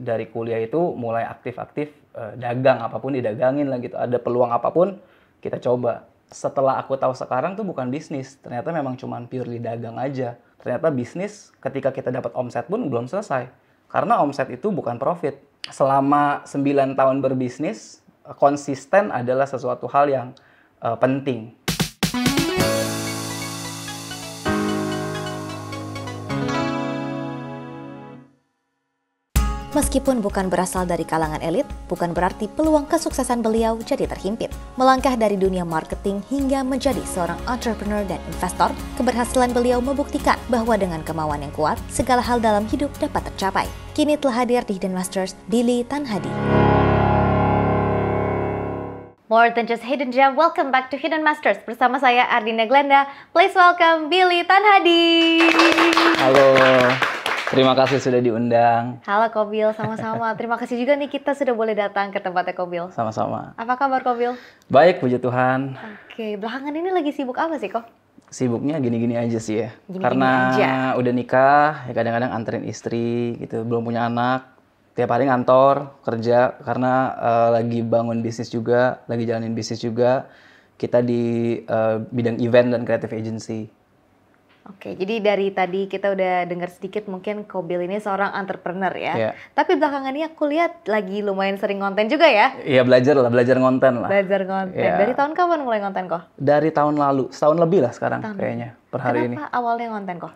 dari kuliah itu mulai aktif-aktif dagang, apapun didagangin lah gitu. Ada peluang apapun kita coba. Setelah aku tahu sekarang tuh bukan bisnis, ternyata memang cuman purely dagang aja. Ternyata bisnis ketika kita dapat omset pun belum selesai. Karena omset itu bukan profit. Selama 9 tahun berbisnis, konsisten adalah sesuatu hal yang penting. Meskipun bukan berasal dari kalangan elit, bukan berarti peluang kesuksesan beliau jadi terhimpit. Melangkah dari dunia marketing hingga menjadi seorang entrepreneur dan investor, keberhasilan beliau membuktikan bahwa dengan kemauan yang kuat, segala hal dalam hidup dapat tercapai. Kini telah hadir di Hidden Masters, Billy Tanhadi. More than just hidden gem, welcome back to Hidden Masters. Bersama saya Ardina Glenda, please welcome Billy Tanhadi. Halo. Terima kasih sudah diundang. Halo Kobil, sama-sama. Terima kasih juga nih kita sudah boleh datang ke tempatnya Kobil. Sama-sama. Apa kabar Kobil? Baik, puji Tuhan. Oke, belakangan ini lagi sibuk apa sih kok? Sibuknya gini-gini aja sih ya. Gini-gini Karena aja. udah nikah, ya kadang-kadang anterin istri gitu, belum punya anak. Tiap hari ngantor, kerja, karena lagi bangun bisnis juga, lagi jalanin bisnis juga. Kita di bidang event dan creative agency. Oke, jadi dari tadi kita udah dengar sedikit mungkin Kobil ini seorang entrepreneur ya. Iya. Tapi belakangan ini aku lihat lagi lumayan sering konten juga ya. Iya, belajar konten lah. Belajar konten. Iya. Dari tahun kapan mulai konten kok? Dari tahun lalu, setahun lebih lah sekarang kayaknya per hari ini. Kenapa awalnya konten kok?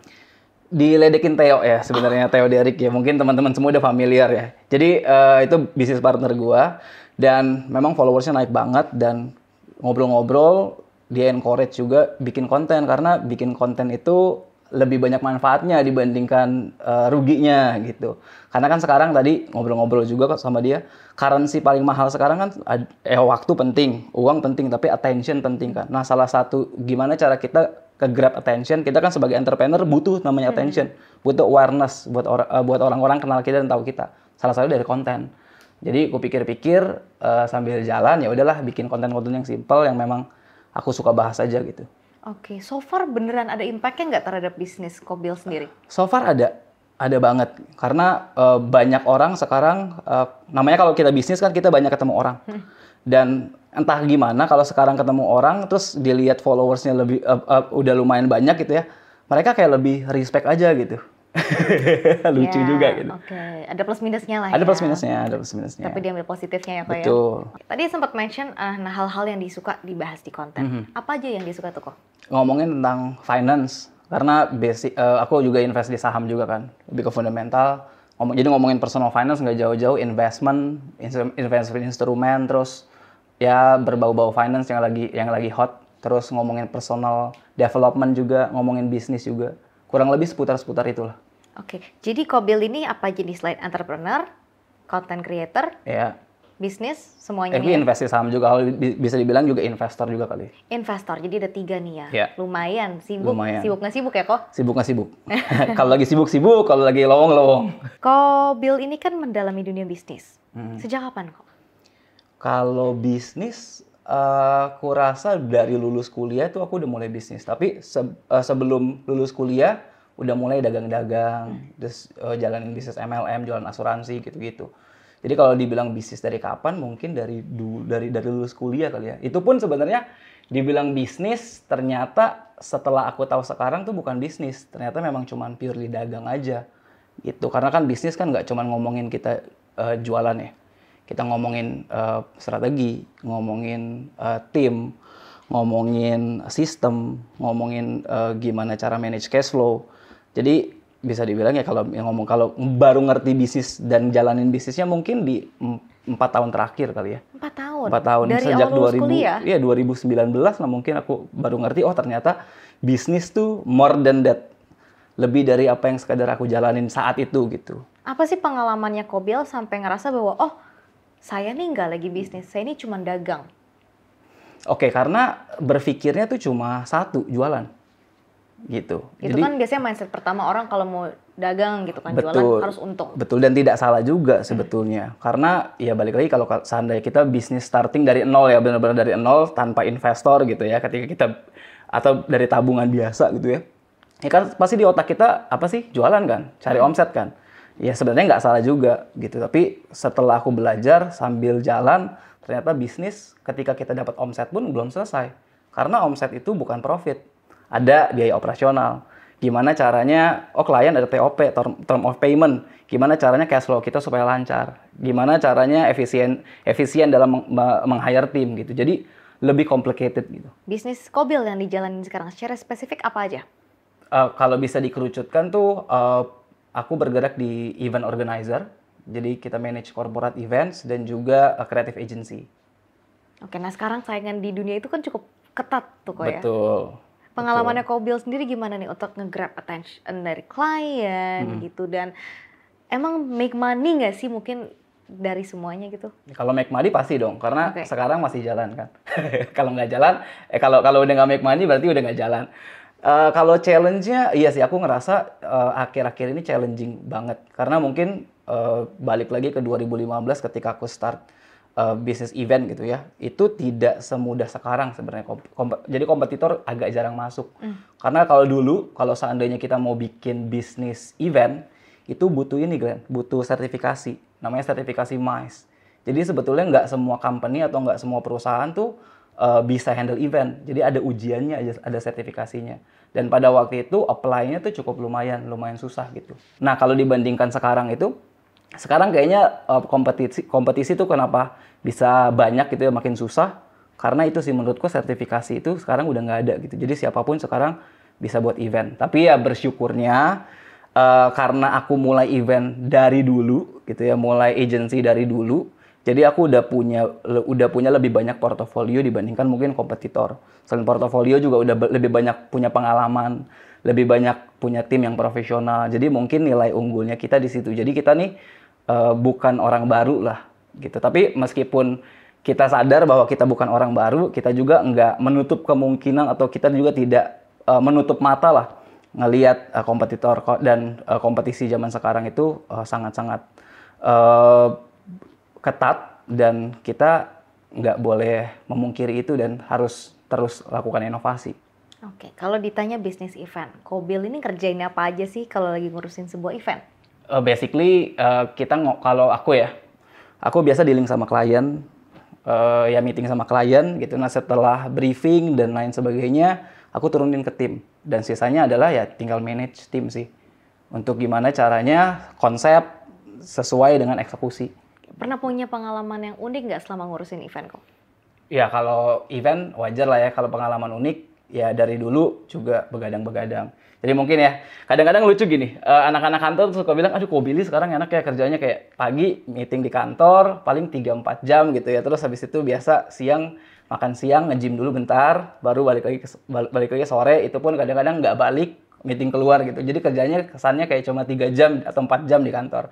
Diledekin Theo ya sebenarnya. Theo Derek ya, mungkin teman-teman semua udah familiar ya. Jadi itu bisnis partner gua dan memang followersnya naik banget dan ngobrol-ngobrol dia encourage juga bikin konten karena bikin konten itu lebih banyak manfaatnya dibandingkan ruginya gitu. Karena kan sekarang tadi ngobrol-ngobrol juga kok sama dia, currency paling mahal sekarang kan waktu penting, uang penting, tapi attention penting kan. Nah, salah satu gimana cara kita ke grab attention, kita kan sebagai entrepreneur butuh namanya attention, butuh awareness buat orang-orang kenal kita dan tahu kita. Salah satu dari konten. Jadi aku pikir-pikir sambil jalan ya udahlah bikin konten-konten yang simple yang memang aku suka bahas aja gitu. Oke, so far beneran ada impact-nya nggak terhadap bisnis Kobil sendiri? So far ada banget. Karena banyak orang sekarang, namanya kalau kita bisnis kan kita banyak ketemu orang. Dan entah gimana kalau sekarang ketemu orang, terus dilihat followersnya lebih udah lumayan banyak gitu ya, mereka kayak lebih respect aja gitu. Lucu juga gitu. Oke, ada plus minusnya lah Ada ya. plus minusnya. Tapi diambil positifnya ya kok ya. Betul. Tadi sempat mention hal-hal yang disuka dibahas di konten. Apa aja yang disuka tuh kok? Ngomongin tentang finance, karena basic, aku juga invest di saham juga kan, lebih ke fundamental. Jadi ngomongin personal finance nggak jauh-jauh, investment instrumen, terus ya berbau-bau finance yang lagi hot. Terus ngomongin personal development juga, ngomongin bisnis juga. Kurang lebih seputar-seputar itulah. Oke, jadi Kobil ini apa jenis selain entrepreneur, content creator, Ya. bisnis, semuanya Tapi nih ya? invest di saham juga, kalau bisa dibilang juga investor juga kali. Investor, jadi ada 3 nih ya. Ya. Lumayan, sibuk. Lumayan. Sibuk nggak sibuk ya kok? Sibuk nggak sibuk? Kalau lagi sibuk, kalau lagi lowong. Kobil ini kan mendalami dunia bisnis. Sejak kapan kok? Kalau bisnis, aku rasa dari lulus kuliah tuh aku udah mulai bisnis. Tapi sebelum lulus kuliah, udah mulai dagang-dagang, terus jalanin bisnis MLM, jualan asuransi gitu-gitu. Jadi kalau dibilang bisnis dari kapan, mungkin dari lulus kuliah kali ya. Itu pun sebenarnya dibilang bisnis, ternyata setelah aku tahu sekarang tuh bukan bisnis. Ternyata memang cuman purely dagang aja. Gitu. Karena kan bisnis kan nggak cuman ngomongin kita jualan ya. Kita ngomongin strategi, ngomongin tim, ngomongin sistem, ngomongin gimana cara manage cash flow. Jadi bisa dibilang ya kalau baru ngerti bisnis dan jalanin bisnisnya mungkin di 4 tahun terakhir kali ya. 4 tahun? 4 tahun. Dari Sejak awal lulus kuliah? Iya, 2019 lah mungkin aku baru ngerti, oh ternyata bisnis tuh more than that. Lebih dari apa yang sekadar aku jalanin saat itu gitu. Apa sih pengalamannya Kobil sampai ngerasa bahwa, oh saya nih nggak lagi bisnis, saya ini cuma dagang? Oke, karena berpikirnya tuh cuma satu, jualan. Gitu. Itu Jadi, kan biasanya mindset pertama orang kalau mau dagang gitu kan, betul, jualan harus untung. Betul, dan tidak salah juga sebetulnya. Karena ya balik lagi kalau seandainya kita bisnis starting dari nol ya, benar-benar dari nol tanpa investor gitu ya, ketika kita atau dari tabungan biasa gitu ya. Ya kan pasti di otak kita apa sih? Jualan kan, cari omset kan. Ya sebenarnya nggak salah juga gitu, tapi setelah aku belajar sambil jalan, ternyata bisnis ketika kita dapat omset pun belum selesai. Karena omset itu bukan profit, ada biaya operasional. Gimana caranya, klien ada TOP, term of payment. Gimana caranya cash flow kita supaya lancar. Gimana caranya efisien dalam meng-hire tim gitu. Jadi lebih complicated gitu. Bisnis Kobil yang dijalanin sekarang secara spesifik apa aja? Kalau bisa dikerucutkan tuh, aku bergerak di event organizer. Jadi kita manage corporate events dan juga creative agency. Oke, nah sekarang saingan di dunia itu kan cukup ketat tuh kok ya. Betul. Pengalamannya Kobil sendiri gimana nih untuk nge-grab attention dari klien gitu, dan emang make money nggak sih mungkin dari semuanya gitu? Kalau make money pasti dong, karena sekarang masih jalan kan. Kalau nggak jalan, kalau udah nggak make money berarti udah nggak jalan. Kalau challenge-nya, iya sih aku ngerasa akhir-akhir ini challenging banget. Karena mungkin balik lagi ke 2015 ketika aku start bisnis event gitu ya, itu tidak semudah sekarang sebenarnya. Jadi kompetitor agak jarang masuk. Karena kalau seandainya kita mau bikin bisnis event, itu butuh ini Glenn, butuh sertifikasi. Namanya sertifikasi MICE. Jadi sebetulnya nggak semua company atau nggak semua perusahaan tuh bisa handle event. Jadi ada ujiannya, ada sertifikasinya. Dan pada waktu itu apply-nya tuh cukup lumayan susah gitu. Nah kalau dibandingkan sekarang kayaknya kompetisi tuh kenapa bisa banyak gitu ya, makin susah. Karena itu sih menurutku sertifikasi itu sekarang udah nggak ada gitu. Jadi siapapun sekarang bisa buat event. Tapi ya bersyukurnya karena aku mulai event dari dulu gitu ya, mulai agency dari dulu. Jadi aku udah punya lebih banyak portofolio dibandingkan mungkin kompetitor. Selain portofolio juga udah lebih banyak punya pengalaman, lebih banyak punya tim yang profesional. Jadi mungkin nilai unggulnya kita di situ. Jadi kita nih bukan orang baru lah gitu. Tapi meskipun kita sadar bahwa kita bukan orang baru, kita juga nggak menutup kemungkinan atau kita juga tidak menutup mata lah ngelihat kompetitor dan kompetisi zaman sekarang itu sangat-sangat ketat, dan kita nggak boleh memungkiri itu dan harus terus lakukan inovasi. Oke, kalau ditanya bisnis event, Kobil ini kerjain apa aja sih kalau lagi ngurusin sebuah event? Basically kalau aku biasa dealing sama klien, ya meeting sama klien gitu. Nah setelah briefing dan lain sebagainya, aku turunin ke tim, dan sisanya adalah ya tinggal manage tim sih, untuk gimana caranya konsep sesuai dengan eksekusi. Pernah punya pengalaman yang unik nggak selama ngurusin event kok? Ya kalau event wajar lah ya, kalau pengalaman unik ya dari dulu juga begadang-begadang. Jadi mungkin ya kadang-kadang lucu gini, anak-anak kantor suka bilang, aduh kok Billy sekarang enak ya kerjanya, kayak pagi meeting di kantor paling 3-4 jam gitu ya, terus habis itu biasa siang makan siang, nge-gym dulu bentar, baru balik lagi sore, itu pun kadang-kadang nggak balik, meeting keluar gitu. Jadi kerjanya kesannya kayak cuma 3 jam atau 4 jam di kantor.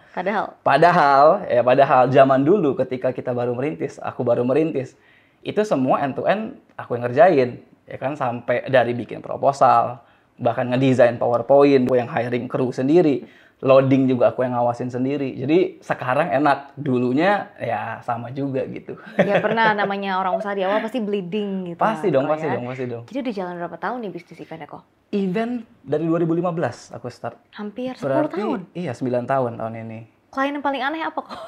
Padahal zaman dulu ketika aku baru merintis, itu semua end to end aku yang ngerjain. Ya kan, sampai dari bikin proposal, bahkan ngedesain PowerPoint, aku yang hiring kru sendiri, loading juga aku yang ngawasin sendiri. Jadi sekarang enak, dulunya ya sama juga gitu. Ya pernah, namanya orang usaha di awal pasti bleeding gitu. Pasti dong. Jadi udah jalan berapa tahun nih bisnis eventnya kok? Event dari 2015 aku start. Hampir 10 tahun? Iya, 9 tahun ini. Klien yang paling aneh apa kok?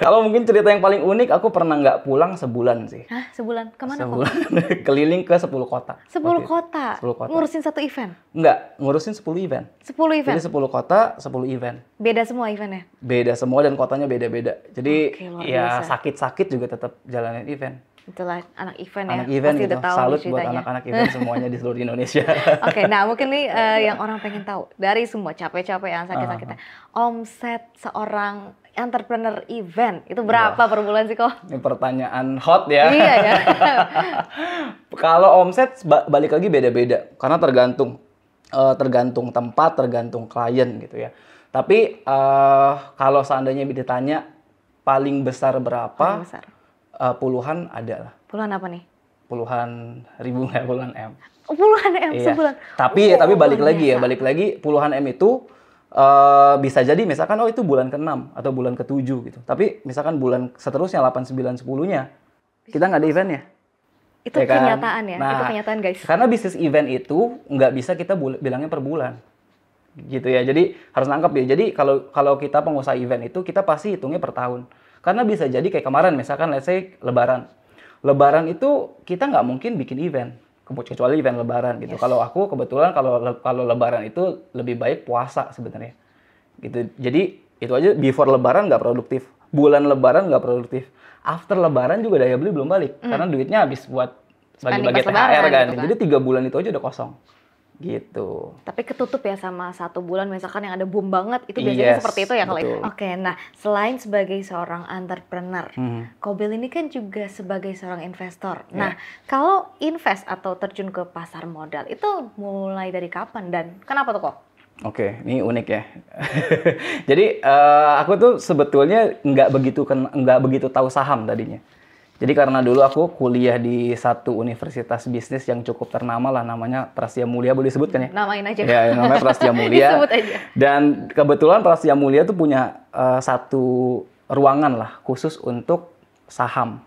Kalau mungkin cerita yang paling unik, aku pernah nggak pulang sebulan sih. Hah? Sebulan? Kemana sebulan. kok? Keliling ke 10 kota. 10 kota? 10 kota. Ngurusin satu event? Enggak, ngurusin 10 event. 10 event? Jadi 10 kota, 10 event. Beda semua eventnya? Beda semua dan kotanya beda-beda. Jadi ya biasa. sakit-sakit juga tetap jalanin event. Itulah anak event ya, Anak event pasti gitu. udah tahu Salut ceritanya. buat anak-anak event semuanya di seluruh Indonesia. Oke, nah mungkin nih yang orang pengen tahu, dari semua capek-capekan, sakit-sakitan, omset seorang entrepreneur event itu berapa per bulan sih kok? Ini pertanyaan hot ya. Iya ya. Kalau omset balik lagi beda-beda, karena tergantung tempat, tergantung klien gitu ya. Tapi kalau seandainya ditanya paling besar berapa? Paling besar. Puluhan ada lah. Puluhan apa nih? Puluhan ribu, puluhan M. Puluhan M iya. sebulan. Tapi balik lagi puluhan M itu bisa jadi misalkan itu bulan ke-6 atau bulan ke-7 gitu. Tapi misalkan bulan seterusnya 8, 9, 10-nya kita nggak ada eventnya. Itu ya kenyataan kan? Ya? Nah, itu kenyataan guys. Karena bisnis event itu nggak bisa kita bilangnya per bulan. gitu ya. Jadi harus nangkep ya. Jadi kalau kita pengusaha event itu kita pasti hitungnya per tahun. Karena bisa jadi kayak kemarin misalkan let's say Lebaran. Lebaran itu kita nggak mungkin bikin event kecuali event Lebaran gitu. Yes. Kalau aku kebetulan kalau Lebaran itu lebih baik puasa sebenarnya. Gitu. Jadi itu aja before Lebaran nggak produktif. Bulan Lebaran nggak produktif. After Lebaran juga daya beli belum balik karena duitnya habis buat bagi-bagi Spending pas THR Lebaran kan. gitu kan. Jadi 3 bulan itu aja udah kosong. Gitu. Tapi ketutup ya sama 1 bulan misalkan yang ada boom banget, itu biasanya Yes, seperti itu ya kalau betul. Oke, nah selain sebagai seorang entrepreneur, Kobil ini kan juga sebagai seorang investor. Nah, kalau invest atau terjun ke pasar modal itu mulai dari kapan dan kenapa tuh kok? Oke, ini unik ya. Jadi aku tuh sebetulnya nggak begitu tahu saham tadinya. Jadi karena dulu aku kuliah di satu universitas bisnis yang cukup ternama lah, namanya Prastia Mulia, boleh disebutkan ya? Namain aja. Ya, namanya Prastia Mulia. Disebut aja. Dan kebetulan Prastia Mulia tuh punya satu ruangan lah khusus untuk saham.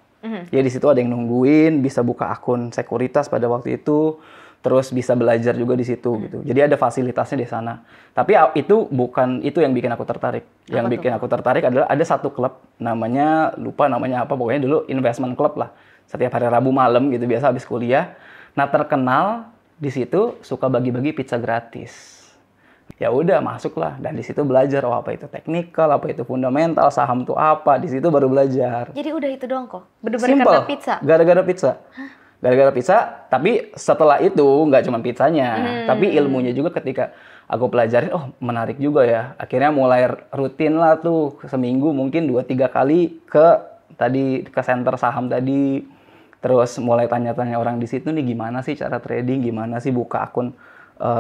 Ya di situ ada yang nungguin, bisa buka akun sekuritas pada waktu itu. Terus bisa belajar juga di situ gitu. Jadi ada fasilitasnya di sana. Tapi itu bukan itu yang bikin aku tertarik. Yang bikin aku tertarik adalah ada satu klub namanya, lupa namanya apa, pokoknya dulu investment club lah. Setiap hari Rabu malam gitu biasa habis kuliah. Nah, terkenal di situ suka bagi-bagi pizza gratis. Ya udah masuklah dan di situ belajar apa itu teknikal, apa itu fundamental, saham tuh apa. Di situ baru belajar. Jadi udah itu doang kok. Bener-bener karena pizza. Gara-gara pizza. Gara-gara pizza, tapi setelah itu nggak cuma pizzanya, tapi ilmunya juga ketika aku pelajarin, oh menarik juga ya. Akhirnya mulai rutin lah tuh, seminggu mungkin 2-3 kali ke center saham tadi. Terus mulai tanya-tanya orang di situ nih gimana sih cara trading, gimana sih buka akun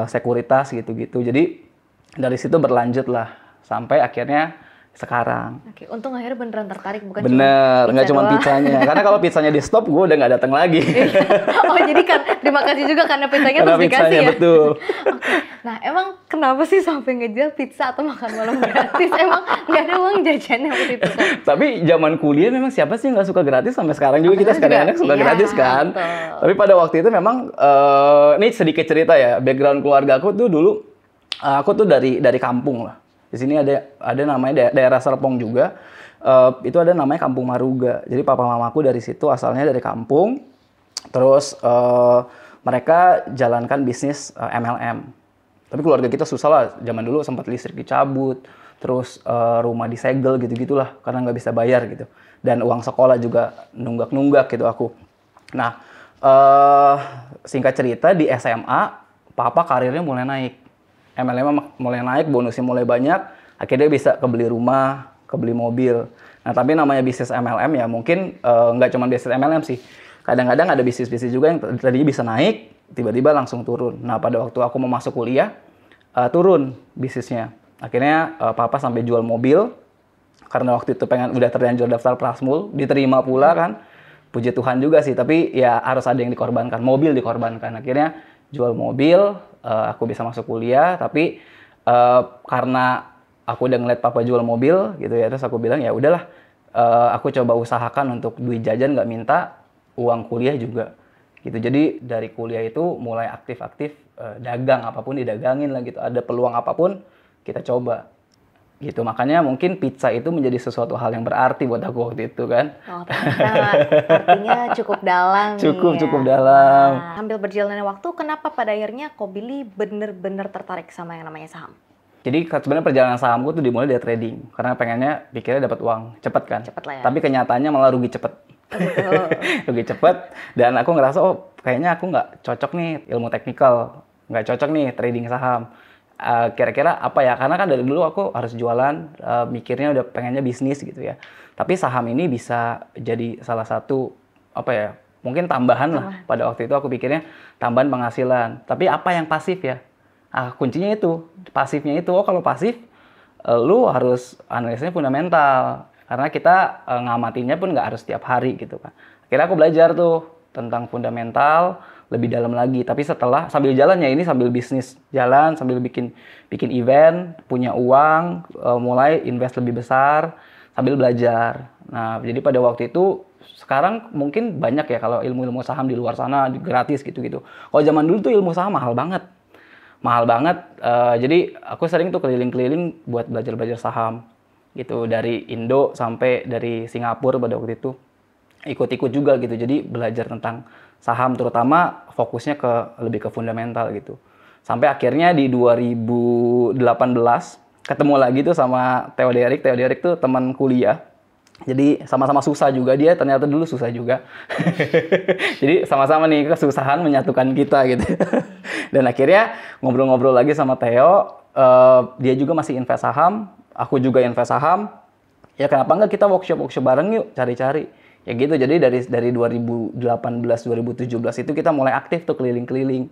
sekuritas gitu-gitu. Jadi dari situ berlanjut lah, sampai akhirnya sekarang. Oke, untung akhirnya beneran tertarik bukan Bener, nggak cuma doang. pizzanya. Karena kalau pizzanya di stop, gue udah nggak datang lagi. Oh jadi kan terima kasih juga karena pizzanya Karena terus dikasih pizzanya ya. betul. Oke. Nah emang kenapa sih sampai ngejual pizza atau makan malam gratis? Emang nggak ada uang jajannya waktu itu? Tapi zaman kuliah memang siapa sih nggak suka gratis, sampai sekarang juga kita kadang-kadang suka Iya, gratis kan. betul. Tapi pada waktu itu memang ini sedikit cerita ya, background keluarga aku tuh dulu aku tuh dari kampung lah. Di sini ada namanya daerah Serpong juga. Itu ada namanya Kampung Maruga. Jadi papa mamaku dari situ asalnya dari kampung. Terus mereka jalankan bisnis MLM. Tapi keluarga kita susah lah. Zaman dulu sempat listrik dicabut, terus rumah disegel gitu-gitulah karena nggak bisa bayar gitu. Dan uang sekolah juga nunggak-nunggak gitu aku. Nah, singkat cerita di SMA, papa karirnya mulai naik. MLM mulai naik, bonusnya mulai banyak, akhirnya bisa kebeli rumah, kebeli mobil. Nah, tapi namanya bisnis MLM ya mungkin nggak cuma bisnis MLM sih. Kadang-kadang ada bisnis-bisnis juga yang tadinya bisa naik, tiba-tiba langsung turun. Nah, pada waktu aku mau masuk kuliah, turun bisnisnya. Akhirnya papa sampai jual mobil, karena waktu itu udah terlanjur daftar Prasmul, diterima pula kan. Puji Tuhan juga sih, tapi ya harus ada yang dikorbankan, mobil dikorbankan. Akhirnya jual mobil, aku bisa masuk kuliah, tapi karena aku udah ngeliat papa jual mobil gitu ya, terus aku bilang ya udahlah, aku coba usahakan untuk duit jajan, nggak minta, uang kuliah juga gitu. Jadi dari kuliah itu mulai aktif-aktif dagang, apapun didagangin lah gitu, ada peluang apapun kita coba gitu. Makanya mungkin pizza itu menjadi sesuatu hal yang berarti buat aku waktu itu kan. Oh, ternyata artinya cukup dalam nih ya. Cukup dalam. Nah, sambil berjalannya waktu, kenapa pada akhirnya Kobili bener-bener tertarik sama yang namanya saham? Jadi sebenarnya perjalanan sahamku tuh dimulai dari trading. Karena pengennya pikirnya dapat uang cepet kan. Cepet lah ya. Tapi kenyataannya malah rugi cepet. Rugi cepet. Dan aku ngerasa, oh kayaknya aku nggak cocok nih ilmu teknikal. Nggak cocok nih trading saham. Kira-kira apa ya, karena kan dari dulu aku harus jualan, mikirnya udah pengennya bisnis gitu ya. Tapi saham ini bisa jadi salah satu apa ya, mungkin tambahan lah. Pada waktu itu aku pikirnya tambahan penghasilan. Tapi apa yang pasif ya? Kuncinya itu, pasifnya itu. Oh kalau pasif, lu harus analisanya fundamental. Karena kita ngamatinya pun nggak harus tiap hari gitu kan. Akhirnya aku belajar tuh tentang fundamental lebih dalam lagi. Tapi setelah sambil jalannya ini sambil bisnis jalan, sambil bikin event, punya uang, mulai invest lebih besar sambil belajar. Nah, jadi pada waktu itu sekarang mungkin banyak ya kalau ilmu-ilmu saham di luar sana gratis gitu-gitu. Kalau zaman dulu tuh ilmu saham mahal banget. mahal banget. Jadi aku sering tuh keliling-keliling buat belajar-belajar saham gitu, dari Indo sampai dari Singapura pada waktu itu ikut-ikut juga gitu. Jadi belajar tentang saham, terutama fokusnya lebih ke fundamental gitu. Sampai akhirnya di 2018 ketemu lagi tuh sama Theo Derek. Theo Derek tuh teman kuliah. Jadi sama-sama susah juga, dia ternyata dulu susah juga. Jadi sama-sama nih kesusahan menyatukan kita gitu. Dan akhirnya ngobrol-ngobrol lagi sama Theo, dia juga masih invest saham, aku juga invest saham. Ya kenapa nggak kita workshop bareng yuk, cari-cari. Ya gitu, jadi dari 2018-2017 itu kita mulai aktif tuh keliling-keliling.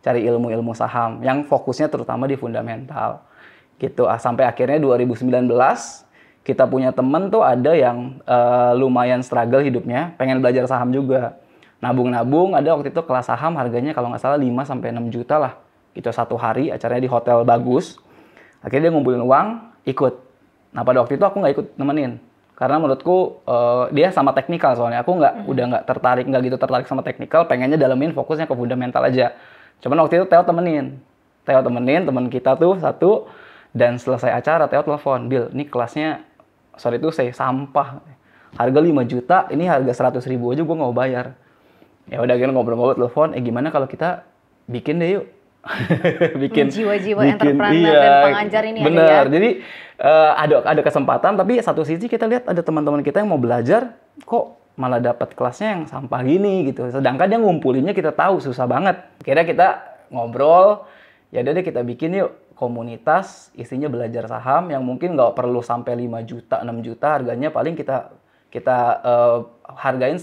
Cari ilmu-ilmu saham, yang fokusnya terutama di fundamental. Gitu, sampai akhirnya 2019, kita punya temen tuh ada yang lumayan struggle hidupnya, pengen belajar saham juga. Nabung-nabung, ada waktu itu kelas saham harganya kalau nggak salah 5-6 juta lah. Gitu satu hari, acaranya di hotel bagus. Akhirnya dia ngumpulin uang, ikut. Nah pada waktu itu aku nggak ikut nemenin. Karena menurutku dia sama teknikal soalnya. Aku udah nggak gitu tertarik sama teknikal, pengennya dalemin fokusnya ke fundamental aja. Cuman waktu itu Theo temenin, temen kita tuh satu, dan selesai acara Theo telepon, Bill, ini kelasnya, sorry tuh saya sampah, harga 5 juta, ini harga 100.000 aja gue nggak mau bayar. Ya udah kan ngobrol-ngobrol telepon, gimana kalau kita bikin deh yuk. bikin jiwa-jiwa entrepreneur iya, dan pengajar ini bener. ada ya. Jadi ada kesempatan, tapi satu sisi kita lihat ada teman-teman kita yang mau belajar, kok malah dapat kelasnya yang sampah gini gitu. Sedangkan dia ngumpulinnya kita tahu susah banget. Akhirnya kita ngobrol, ya udah deh kita bikin yuk komunitas isinya belajar saham yang mungkin nggak perlu sampai 5 juta, 6 juta harganya, paling kita hargain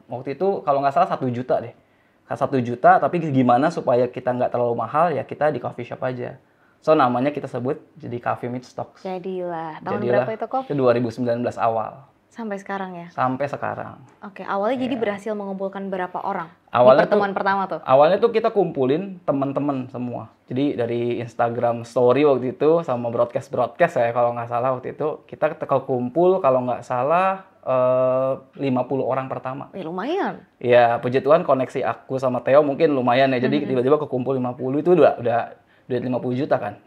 waktu itu kalau nggak salah 1 juta deh. 1 juta, tapi gimana supaya kita nggak terlalu mahal, ya kita di coffee shop aja. So namanya kita sebut jadi Coffee Meets Stocks. Jadilah. Tahun berapa itu kok? Itu 2019 awal. Sampai sekarang ya? Sampai sekarang. Oke, awalnya jadi berhasil mengumpulkan berapa orang Awalnya di pertemuan pertama tuh? Awalnya tuh kita kumpulin teman-teman semua. Jadi dari Instagram Story waktu itu sama broadcast ya kalau nggak salah waktu itu. Kita kumpul kalau nggak salah 50 orang pertama. Lumayan. Ya, puji Tuhan koneksi aku sama Theo mungkin lumayan ya. Jadi tiba-tiba kekumpul 50 itu udah duit 50 juta kan.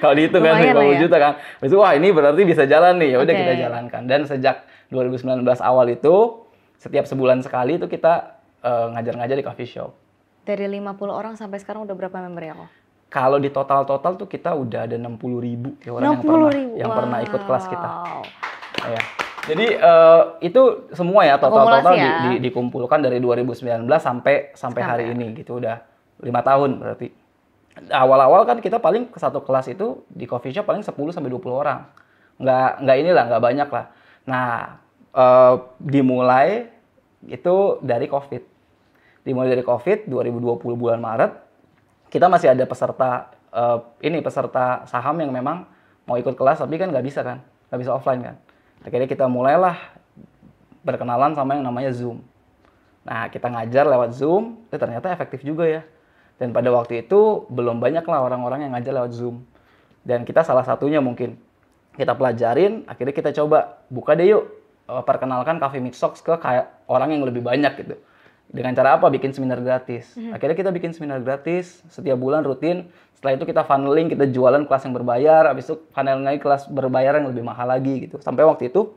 Kalau dihitung kan 50 juta kan. Terus wah ini berarti bisa jalan nih. Ya udah kita jalankan. Dan sejak 2019 awal itu setiap sebulan sekali itu kita ngajar-ngajar di coffee shop. Dari 50 orang sampai sekarang udah berapa member ya kok? Kalau di total tuh kita udah ada 60.000 ya orang yang pernah ikut kelas kita. Ya. Jadi itu semua ya total ya? Dikumpulkan dari 2019 sampai hari ini gitu, udah 5 tahun berarti. Awal-awal kan kita paling ke satu kelas itu di coffee shop paling 10 sampai 20 orang. Nggak banyak lah. Nah, dimulai itu dari Covid. Dimulai dari Covid 2020 bulan Maret, kita masih ada peserta saham yang memang mau ikut kelas tapi kan nggak bisa offline kan. Akhirnya kita mulailah berkenalan sama yang namanya Zoom. Nah, kita ngajar lewat Zoom, ternyata efektif juga ya. Dan pada waktu itu belum banyak lah orang-orang yang ngajar lewat Zoom. Dan kita salah satunya mungkin. Kita pelajarin, akhirnya kita coba buka deh yuk, perkenalkan Coffee Meets Stocks ke kayak orang yang lebih banyak gitu. Dengan cara apa? Bikin seminar gratis. Akhirnya kita bikin seminar gratis, setiap bulan rutin. Setelah itu kita funneling, kita jualan kelas yang berbayar, habis itu funneling lagi kelas berbayar yang lebih mahal lagi gitu. Sampai waktu itu,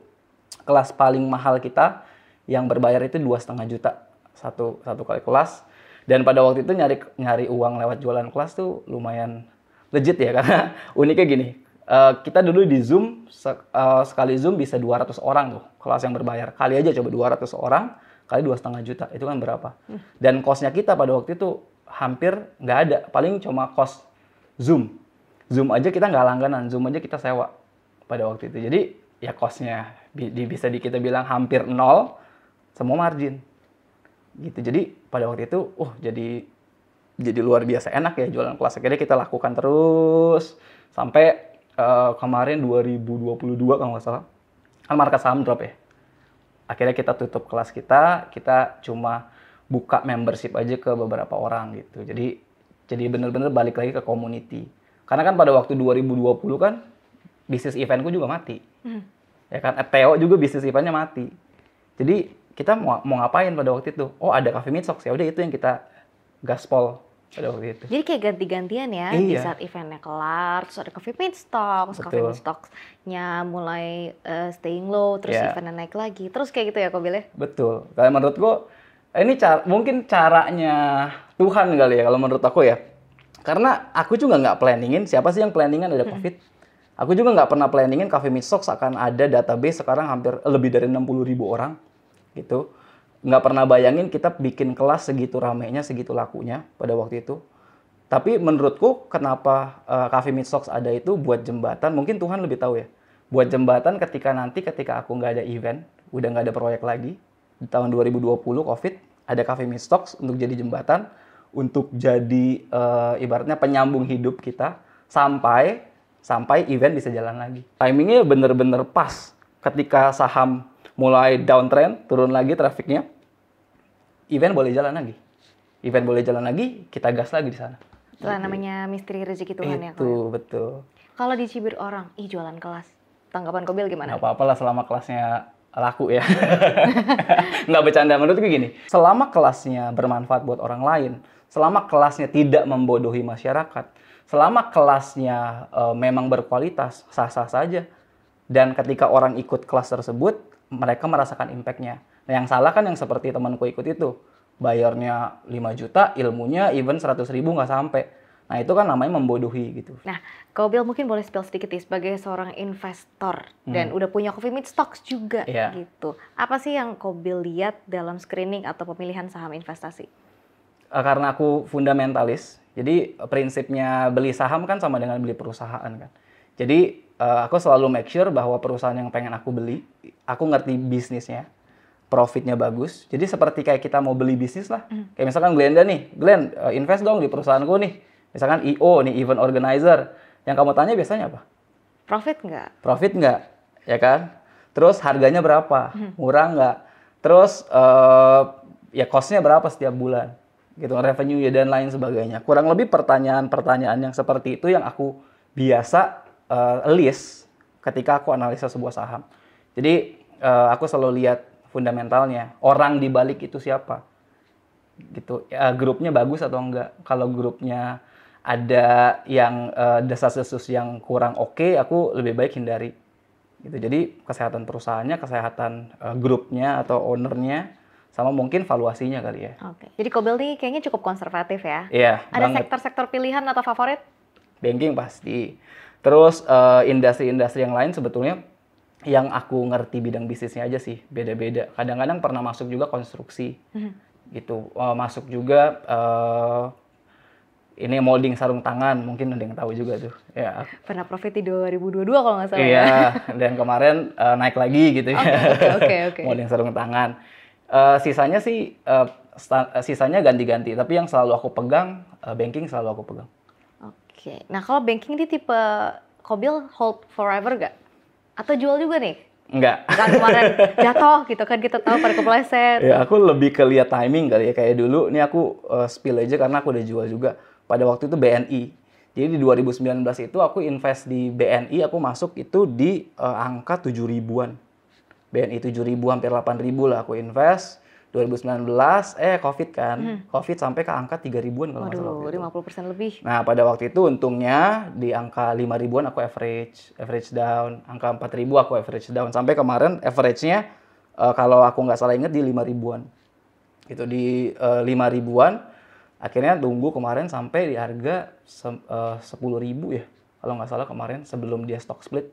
kelas paling mahal kita yang berbayar itu 2,5 juta satu kali kelas. Dan pada waktu itu nyari uang lewat jualan kelas tuh lumayan legit ya, karena uniknya gini, kita dulu di Zoom, sekali Zoom bisa 200 orang tuh kelas yang berbayar. Kali aja coba 200 orang, kali 2,5 juta, itu kan berapa? Dan cost-nya kita pada waktu itu hampir nggak ada, paling cuma cost Zoom. Zoom aja kita nggak langganan, Zoom aja kita sewa pada waktu itu. Jadi ya cost-nya bisa kita bilang hampir nol, semua margin. Gitu. Jadi pada waktu itu jadi luar biasa enak ya jualan kelas. Akhirnya kita lakukan terus sampai kemarin 2022 kalau nggak salah kan market saham drop ya. Akhirnya kita tutup kelas kita cuma buka membership aja ke beberapa orang gitu. Jadi benar-benar balik lagi ke community. Karena kan pada waktu 2020 kan bisnis eventku juga mati. Ya kan, Theo juga bisnis eventnya mati. Jadi kita mau ngapain pada waktu itu? Oh, ada Coffee Meets Stocks, ya udah itu yang kita gaspol pada waktu itu. Jadi kayak ganti-gantian ya, di Iya. saat eventnya kelar, terus ada Coffee Meets Talks, Coffee Betul. Meets Talks-nya mulai staying low, terus Ya. eventnya naik lagi, terus kayak gitu ya Kobil ya? Betul. Kalau menurutku ini mungkin caranya Tuhan kali ya kalau menurut aku ya. Karena aku juga nggak planningin, siapa sih yang planningan ada COVID? Aku juga nggak pernah planningin Coffee Meets Talks akan ada database sekarang hampir lebih dari 60.000 orang gitu. Nggak pernah bayangin kita bikin kelas segitu ramenya, segitu lakunya pada waktu itu. Tapi menurutku kenapa Coffee Meets Talks ada itu buat jembatan, mungkin Tuhan lebih tahu ya. Buat jembatan ketika aku nggak ada event, udah nggak ada proyek lagi, di tahun 2020 COVID, ada Coffee Meets Talks untuk jadi jembatan, untuk jadi ibaratnya penyambung hidup kita, sampai event bisa jalan lagi. Timingnya bener-bener pas, ketika saham mulai downtrend, turun lagi trafiknya, event boleh jalan lagi. Event boleh jalan lagi, kita gas lagi di sana. Itulah namanya misteri rezeki Tuhan ya. Itu, betul. Kalau dicibir orang, ih jualan kelas. Tanggapan Kobil gimana? Nggak apa-apa lah selama kelasnya laku ya. Nggak bercanda, menurutku gini. Selama kelasnya bermanfaat buat orang lain, selama kelasnya tidak membodohi masyarakat, selama kelasnya memang berkualitas, sah-sah saja. Dan ketika orang ikut kelas tersebut, mereka merasakan impact-nya. Nah, yang salah kan yang seperti temanku ikut itu. Bayarnya 5 juta, ilmunya even 100.000 nggak sampai. Nah, itu kan namanya membodohi gitu. Nah, Kobil mungkin boleh spill sedikit nih sebagai seorang investor dan udah punya Coffee Meets Talks juga gitu. Apa sih yang Kobil lihat dalam screening atau pemilihan saham investasi? Karena aku fundamentalis, jadi prinsipnya beli saham kan sama dengan beli perusahaan kan. Jadi aku selalu make sure bahwa perusahaan yang pengen aku beli, aku ngerti bisnisnya, profitnya bagus. Jadi seperti kayak kita mau beli bisnis lah. Kayak misalkan Glenda nih, Glenn invest dong di perusahaanku nih. Misalkan IO nih, event organizer. Yang kamu tanya biasanya apa? Profit nggak? Profit nggak, ya kan? Terus harganya berapa? Murah nggak? Terus ya cost-nya berapa setiap bulan? Gitu, revenue ya dan lain sebagainya. Kurang lebih pertanyaan-pertanyaan yang seperti itu yang aku biasa list ketika aku analisa sebuah saham. Jadi aku selalu lihat fundamentalnya, orang di balik itu siapa, gitu. Grupnya bagus atau enggak. Kalau grupnya ada yang desas-desus yang kurang oke, aku lebih baik hindari. Gitu. Jadi kesehatan perusahaannya, kesehatan grupnya atau ownernya, sama mungkin valuasinya kali ya. Oke. Jadi Kobil nih kayaknya cukup konservatif ya. Iya. Ada banget. sektor-sektor pilihan atau favorit? Banking pasti. Terus industri-industri yang lain sebetulnya yang aku ngerti bidang bisnisnya aja sih, beda-beda. Kadang-kadang pernah masuk juga konstruksi, gitu. Masuk juga ini molding sarung tangan, mungkin ada yang tahu juga tuh. Ya. Pernah profit di 2022 kalau nggak salah Iya, ya. dan kemarin naik lagi gitu ya. Oke. Molding sarung tangan. Sisanya sih, sisanya ganti-ganti. Tapi yang selalu aku pegang, banking selalu aku pegang. Oke. Nah kalau banking ini tipe Kobil hold forever nggak? Atau jual juga nih? Enggak. Kan kemarin jatuh gitu kan kita tahu pada kepleset. Ya aku lebih ke lihat timing kali ya. Kayak dulu, ini aku spill aja karena aku udah jual juga. Pada waktu itu BNI. Jadi di 2019 itu aku invest di BNI, aku masuk itu di angka 7 ribuan. BNI 7 ribu, hampir 8 ribu lah aku invest. 2019, COVID kan. COVID sampai ke angka 3 ribuan kalau nggak salah. Waduh, 50% lebih. Nah, pada waktu itu untungnya di angka 5 ribuan aku average down. Angka 4 ribu aku average down. Sampai kemarin average-nya kalau aku nggak salah ingat di 5 ribuan. Gitu, di 5 ribuan. Akhirnya tunggu kemarin sampai di harga 10 ribu ya. Kalau nggak salah kemarin sebelum dia stock split.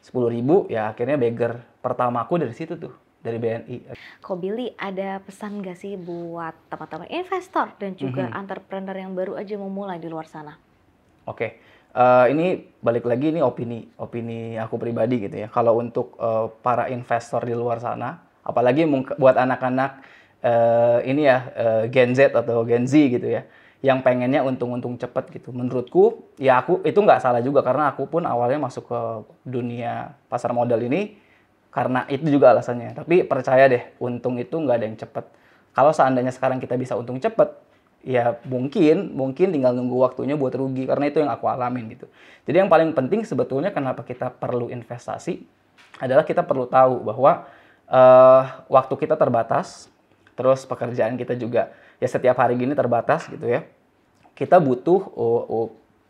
10 ribu ya akhirnya beggar pertama aku dari situ tuh. Dari BNI. Kobil ada pesan nggak sih buat teman-teman investor dan juga entrepreneur yang baru aja mau mulai di luar sana? Oke. Ini balik lagi ini opini aku pribadi gitu ya. Kalau untuk para investor di luar sana, apalagi buat anak-anak ini ya Gen Z atau Gen Z gitu ya, yang pengennya untung-untung cepet gitu. Menurutku ya aku itu nggak salah juga karena aku pun awalnya masuk ke dunia pasar modal ini karena itu juga alasannya. Tapi percaya deh, untung itu nggak ada yang cepet. Kalau seandainya sekarang kita bisa untung cepet, ya mungkin tinggal nunggu waktunya buat rugi. Karena itu yang aku alamin gitu. Jadi yang paling penting sebetulnya kenapa kita perlu investasi adalah kita perlu tahu bahwa waktu kita terbatas, terus pekerjaan kita juga ya setiap hari gini terbatas gitu ya. kita butuh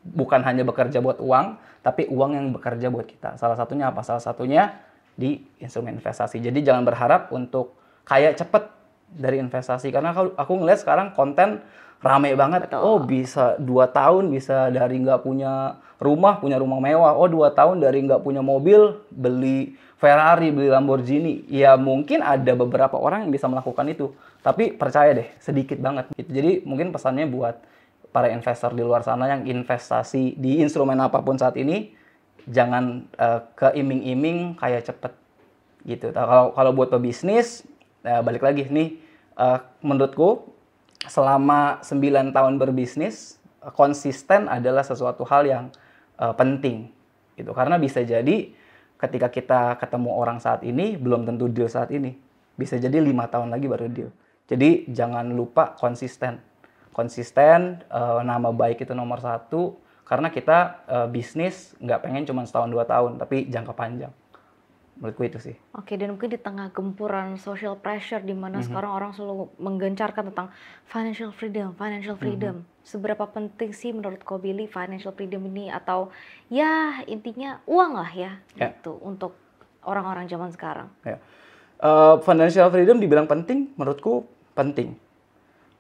bukan hanya bekerja buat uang, tapi uang yang bekerja buat kita. Salah satunya apa? Salah satunya di instrumen investasi. Jadi jangan berharap untuk kaya cepet dari investasi. Karena aku ngeliat sekarang konten rame banget. Betul. Oh bisa 2 tahun bisa dari nggak punya rumah mewah. Oh 2 tahun dari nggak punya mobil, beli Ferrari, beli Lamborghini. Ya mungkin ada beberapa orang yang bisa melakukan itu. Tapi percaya deh, sedikit banget. Gitu. Jadi mungkin pesannya buat para investor di luar sana yang investasi di instrumen apapun saat ini, jangan keiming-iming kaya cepet. Gitu. Kalau buat pebisnis, balik lagi nih, menurutku selama 9 tahun berbisnis, konsisten adalah sesuatu hal yang penting. Gitu. Karena bisa jadi ketika kita ketemu orang saat ini, belum tentu deal saat ini. Bisa jadi 5 tahun lagi baru deal. Jadi jangan lupa konsisten. Konsisten, nama baik itu nomor 1. Karena kita bisnis nggak pengen cuma setahun 2 tahun, tapi jangka panjang. Menurutku itu sih. Oke, dan mungkin di tengah gempuran social pressure di mana sekarang orang selalu menggencarkan tentang financial freedom. Seberapa penting sih menurut Ko Billy financial freedom ini, atau ya intinya uang lah ya, gitu untuk orang-orang zaman sekarang? Ya. Financial freedom dibilang penting, menurutku penting.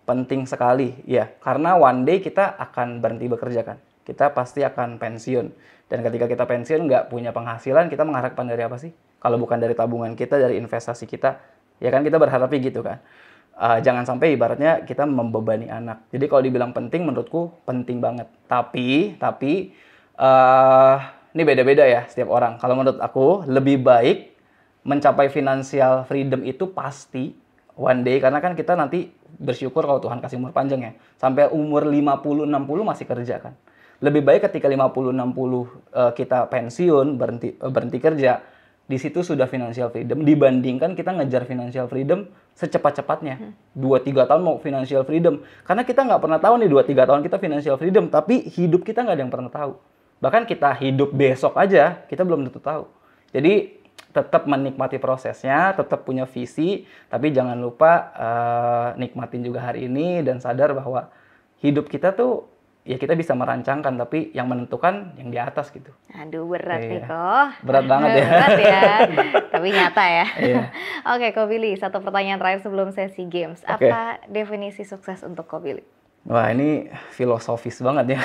Penting sekali, ya. Karena one day kita akan berhenti bekerja kan. Kita pasti akan pensiun. Dan ketika kita pensiun nggak punya penghasilan, kita mengharapkan dari apa sih? Kalau bukan dari tabungan kita, dari investasi kita, ya kan kita berharapnya gitu kan. Jangan sampai ibaratnya kita membebani anak. Jadi kalau dibilang penting, menurutku penting banget. Tapi ini beda-beda ya setiap orang. Kalau menurut aku, lebih baik mencapai financial freedom itu pasti one day. Karena kan kita nanti bersyukur kalau Tuhan kasih umur panjang ya. Sampai umur 50-60 masih kerja kan. Lebih baik ketika 50-60 kita pensiun, berhenti kerja, di situ sudah financial freedom, dibandingkan kita ngejar financial freedom secepat-cepatnya. 2-3 tahun mau financial freedom. Karena kita nggak pernah tahu nih 2-3 tahun kita financial freedom, tapi hidup kita nggak ada yang pernah tahu. Bahkan kita hidup besok aja, kita belum tentu tahu. Jadi tetap menikmati prosesnya, tetap punya visi, tapi jangan lupa nikmatin juga hari ini dan sadar bahwa hidup kita tuh ya kita bisa merancangkan, tapi yang menentukan yang di atas gitu. Aduh, berat nih kok. Berat banget ya. Berat ya, tapi nyata ya. Iya. Oke, Ko Billy, satu pertanyaan terakhir sebelum sesi games. Apa definisi sukses untuk Ko Billy? Wah, ini filosofis banget ya.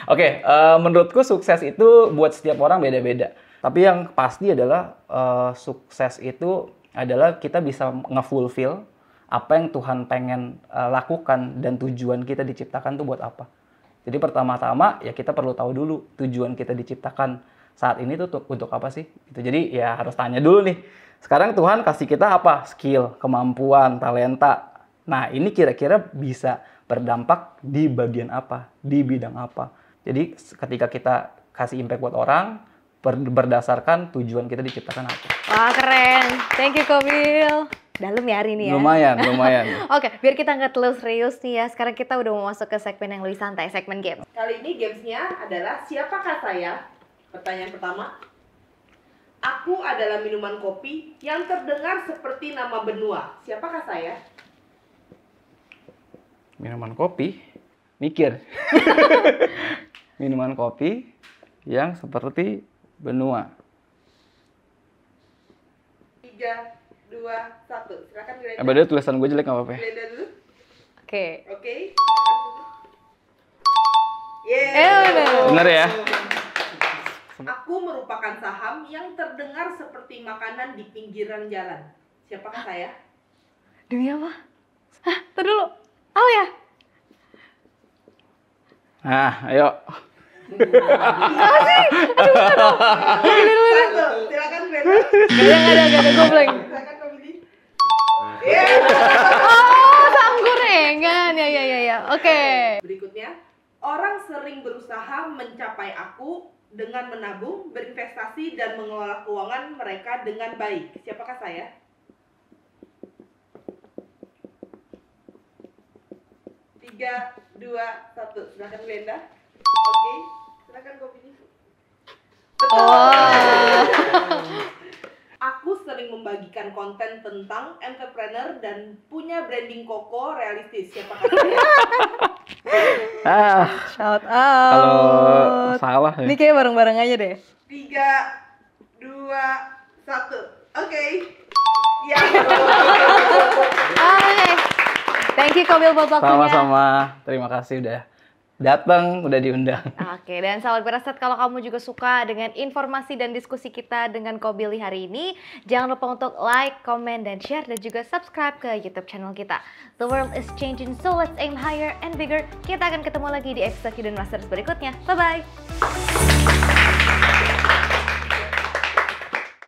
Oke, menurutku sukses itu buat setiap orang beda-beda. Tapi yang pasti adalah sukses itu adalah kita bisa nge-fulfill apa yang Tuhan pengen lakukan dan tujuan kita diciptakan tuh buat apa. Jadi pertama-tama ya kita perlu tahu dulu tujuan kita diciptakan saat ini tuh untuk apa sih. Gitu. Jadi ya harus tanya dulu nih. Sekarang Tuhan kasih kita apa? Skill, kemampuan, talenta. Nah ini kira-kira bisa berdampak di bagian apa? Di bidang apa? Jadi ketika kita kasih impact buat orang, berdasarkan tujuan kita diciptakan apa. Wah keren. Thank you Ko Billy. Dalam ya hari ini ya. Lumayan. Oke, biar kita nggak terlalu serius nih ya. Sekarang kita udah mau masuk ke segmen yang lebih santai, segmen game. Kali ini gamesnya adalah siapakah saya? Pertanyaan pertama. Aku adalah minuman kopi yang terdengar seperti nama benua. Siapakah saya? Minuman kopi? Mikir. Minuman kopi yang seperti benua. 3, 2, 1. Silakan Glenda. Padahal tulisan gue jelek nggak apa-apa ya? Glenda dulu. Oke. Oke. Yeay. Bener ya? Aku merupakan saham yang terdengar seperti makanan di pinggiran jalan. Siapakah saya? Demi apa? Hah, tar dulu. Oh ya. Nah, ayo. Satu. Silakan Glenda. Gak ada, gue blank. Silakan Ko Billy. Oh, sanggurengan. Ya. Oke. Berikutnya, orang sering berusaha mencapai aku dengan menabung, berinvestasi, dan mengelola keuangan mereka dengan baik. Siapakah saya? Tiga, 2, 1. Silakan Glenda. Oke. Silakan Ko Billy. Aku sering membagikan konten tentang entrepreneur dan punya branding koko realistis. Siapakah saya? Shout Kalau out. salah ya. Ini kayak bareng-bareng aja deh. 3, 2, 1. Oke. Ya. Oke. Thank you Kobil buat waktunya. Sama-sama. Terima kasih udah datang, udah diundang. Oke, dan sahabat Berasat, kalau kamu juga suka dengan informasi dan diskusi kita dengan Kobili hari ini, jangan lupa untuk like, comment, dan share, dan juga subscribe ke YouTube channel kita. The world is changing, so let's aim higher and bigger. Kita akan ketemu lagi di episode Hidden Masters berikutnya. Bye-bye!